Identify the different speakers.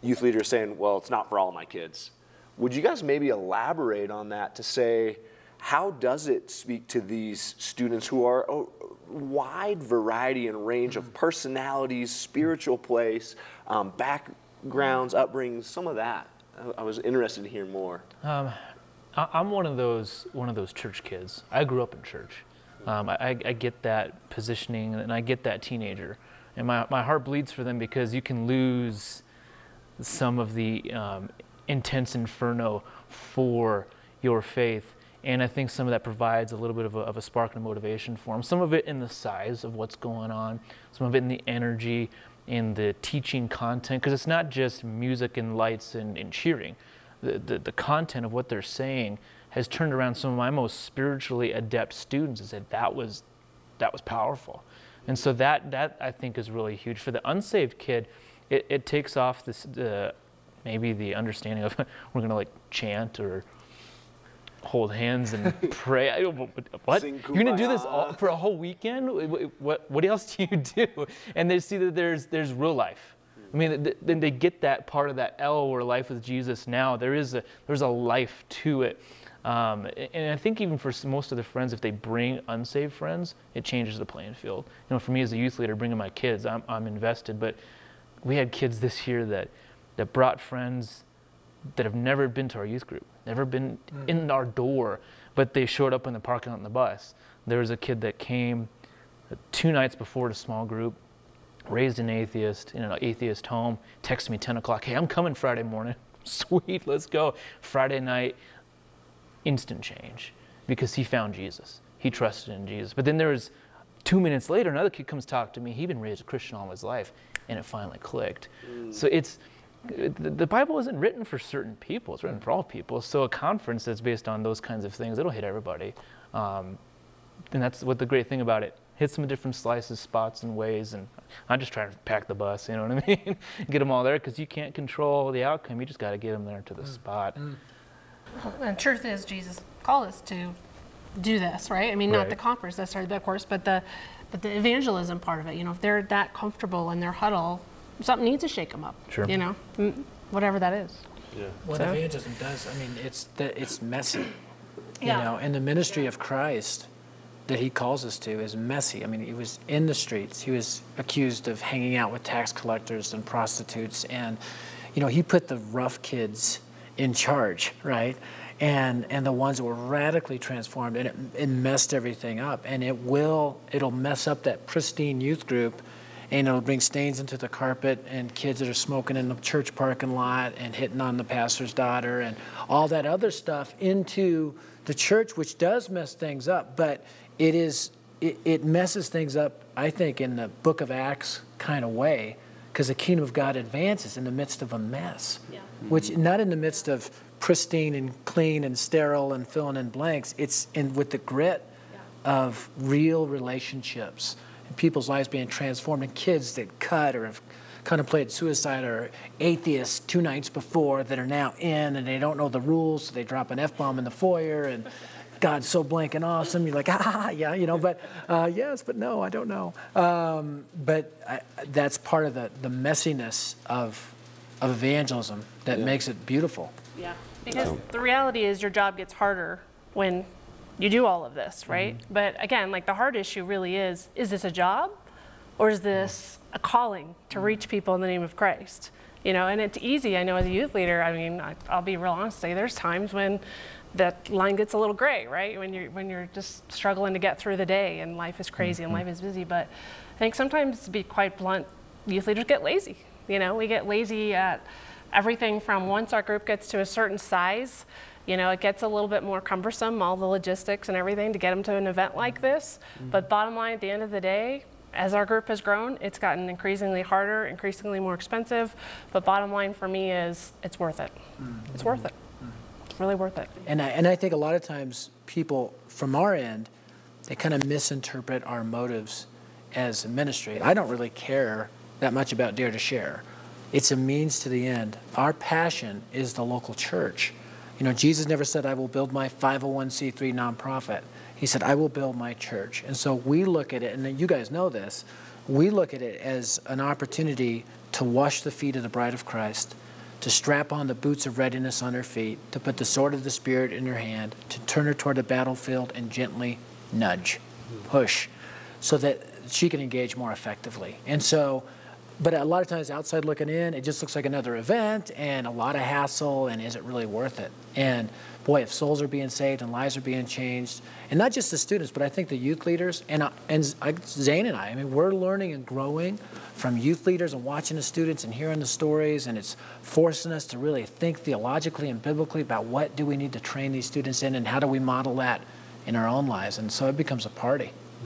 Speaker 1: Youth leaders saying, well, it's not for all my kids. Would you guys maybe elaborate on that to say, how does it speak to these students who are a wide variety and range of personalities, spiritual place, backgrounds, upbringings, some of that? I was interested to hear more.
Speaker 2: I'm one of those church kids. I grew up in church. I get that positioning, and I get that teenager. And my heart bleeds for them, because you can lose some of the intense inferno for your faith. And I think some of that provides a little bit of a spark and motivation for them. Some of it in the size of what's going on, some of it in the energy, in the teaching content, because it's not just music and lights and cheering. The content of what they're saying has turned around some of my most spiritually adept students and said, that was powerful. And so that I think is really huge. For the unsaved kid, it takes off this maybe the understanding of we're going to like chant or hold hands and pray. What? You're going to do this all for a whole weekend? What else do you do? And they see that there's real life. I mean, then they get that part of that L where life with Jesus now. There's a life to it. And I think even for most of the friends, if they bring unsaved friends, it changes the playing field. You know, for me as a youth leader, bringing my kids, I'm invested. But we had kids this year that brought friends that have never been to our youth group, never been in our door, but they showed up in the parking lot on the bus. There was a kid that came 2 nights before to small group, raised an atheist in an atheist home, texted me 10 o'clock, hey, I'm coming Friday morning. Sweet, let's go. Friday night, instant change, because he found Jesus. He trusted in Jesus. But then there was 2 minutes later, another kid comes talk to me. He'd been raised a Christian all his life, and it finally clicked. So the Bible isn't written for certain people. It's written for all people. So a conference that's based on those kinds of things, it'll hit everybody. And that's what the great thing about it. Hit some different slices, spots, and ways. And I'm just trying to pack the bus, you know what I mean? Get them all there, because you can't control the outcome. You just got to get them there to the spot.
Speaker 3: And truth is, Jesus called us to do this, right? I mean, not the conference necessarily, of course, but the evangelism part of it. You know, if they're that comfortable in their huddle, something needs to shake them up.
Speaker 2: Sure.
Speaker 3: You know, whatever that is.
Speaker 4: Yeah.
Speaker 5: What evangelism does, I mean, it's messy. You know, and the ministry of Christ that he calls us to is messy. I mean, he was in the streets. He was accused of hanging out with tax collectors and prostitutes, and you know, he put the rough kids in charge, right? And the ones that were radically transformed, and it messed everything up. And it'll mess up that pristine youth group, and it'll bring stains into the carpet and kids that are smoking in the church parking lot and hitting on the pastor's daughter and all that other stuff into the church, which does mess things up. But it messes things up, I think, in the book of Acts kind of way, because the kingdom of God advances in the midst of a mess, which not in the midst of pristine and clean and sterile and filling in blanks. It's with the grit of real relationships and people's lives being transformed, and kids that cut or have contemplated suicide or atheists 2 nights before that are now in, and they don't know the rules, so they drop an F-bomb in the foyer, and God's so blank and awesome. You're like, yeah, you know, but yes, but no, I don't know. That's part of the messiness of evangelism that makes it beautiful.
Speaker 3: Yeah, because the reality is your job gets harder when you do all of this, right? But again, like the hard issue really is this a job or is this a calling to reach people in the name of Christ? You know, and it's easy, I know as a youth leader, I mean, I'll be real honest, say there's times when that line gets a little gray, right? When you're just struggling to get through the day and life is crazy and life is busy. But I think sometimes, to be quite blunt, youth leaders get lazy. You know, we get lazy at everything from once our group gets to a certain size, you know, it gets a little bit more cumbersome, all the logistics and everything to get them to an event like this. But bottom line, at the end of the day, as our group has grown, it's gotten increasingly harder, increasingly more expensive. But bottom line for me is it's worth it. It's worth it. It's really worth it.
Speaker 5: And I think a lot of times people from our end, they kind of misinterpret our motives as a ministry. I don't really care that much about Dare to Share. It's a means to the end. Our passion is the local church. You know, Jesus never said, I will build my 501c3 nonprofit. He said, I will build my church. And so we look at it, and you guys know this, we look at it as an opportunity to wash the feet of the bride of Christ, to strap on the boots of readiness on her feet, to put the sword of the Spirit in her hand, to turn her toward the battlefield and gently nudge, push, so that she can engage more effectively. And so, but a lot of times outside looking in, it just looks like another event and a lot of hassle, and is it really worth it? And boy, if souls are being saved and lives are being changed, and not just the students, but I think the youth leaders, and Zane and I mean, we're learning and growing from youth leaders and watching the students and hearing the stories, and it's forcing us to really think theologically and biblically about what do we need to train these students in and how do we model that in our own lives. And so it becomes a party.